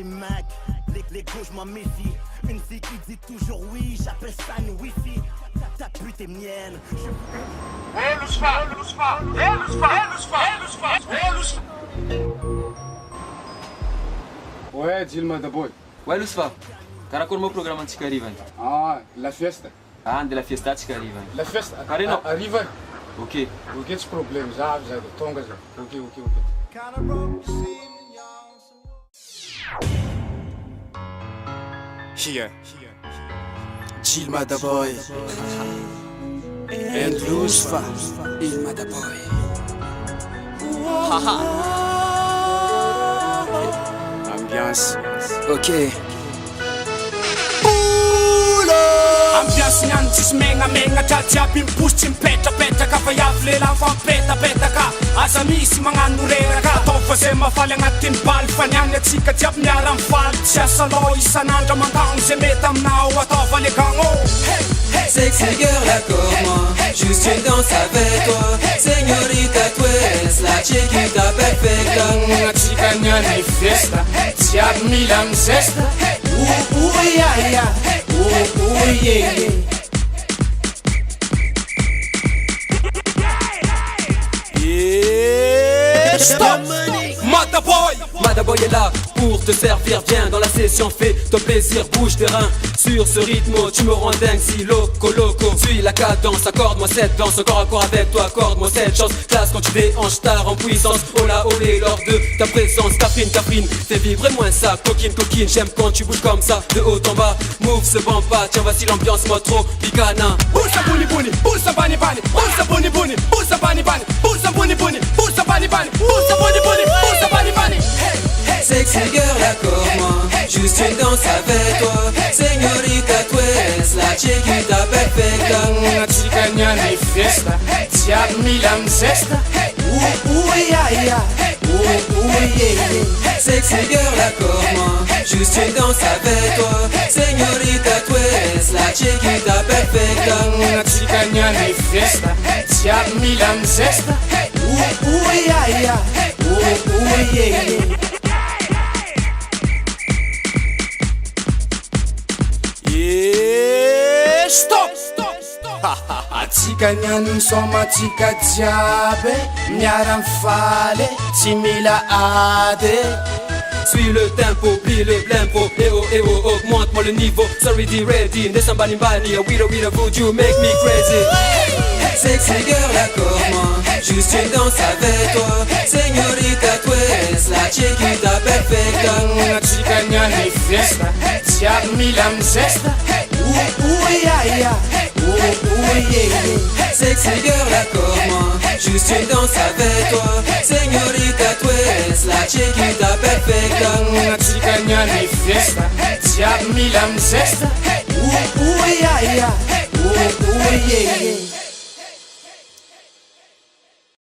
c'est Mac. Les gauches m'en méfie. Une fille qui dit toujours oui, j'appelle ça une wifi. Ta pute est mienne. Ouais, Dilma da boy. Ouais, Lusfa. Caracolmo programma antica arriva. Ah, la festa. Ah, della fiestatica arriva. La festa. Carino. Arriva. Ok. O que é esse problema? Já, tonga já. Ok. Here. Dilma da boy. And Lusfa. Dilma da boy. Haha. Ambiance. Ok. Ambiance niany tsisy megnamegna jiaby mipositsy mipetrapetraka fa iavy lela mifampipetapetaka aza misy magnano reraka ataova zay mafaly agnatiny baly fa niany atsika jiaby miara mifaly tsy asalao isan'andra mandagno zay mety aminao ataova legagno. Sexy girl, accord-moi, juste une danse avec toi. Señorita, tu eres la chiquita perfecta. Atsika niany festa jiaby mila mizesta. Stop! Madaboy est là pour te servir, viens dans la session, fais-toi plaisir, bouge tes reins. Sur ce rythme, tu me rends dingue, si loco. Suis la cadence, accorde-moi cette danse, encore à corps avec toi, accorde-moi cette chance. Classe quand tu déhanches, tard en puissance, hola olé lors de ta présence. Caprine, fais vibrer moins ça, coquine, j'aime quand tu bouges comme ça, de haut en bas. Move ce band pas, tiens voici l'ambiance, moi trop bicana. Pulsa buni, pulsa bani, pulsa buni, pulsa bani, pulsa buni, pulsa bani, pulsa buni. Sexy girl, accord-moi, juste une danse avec toi. Señorita, tu eres la chiquita perfecta. Atsika niany festa jiaby mila mizesta. Sexy girl, accord-moi, juste une danse avec toi. Señorita, tu eres la chiquita perfecta. Atsika niany festa jiaby mila mizesta. Stop! Atsika niany misoma atsika jiaby miara mifaly tsy mila ady. Suis le tempo, plie le blempo. Eh oh, augmente-moi le niveau. Sorry, ready, descends bani, wida, would you make me crazy? Sexy girl, accord-moi, juste une danse avec toi. Señorita, tu eres la chiquita perfecta. Atsika niany festa jiaby mila mizesta. Sexy girl, accord-moi, juste une danse avec toi. Señorita, tu eres la chiquita perfecta. Atsika niany festa jiaby mila mizesta.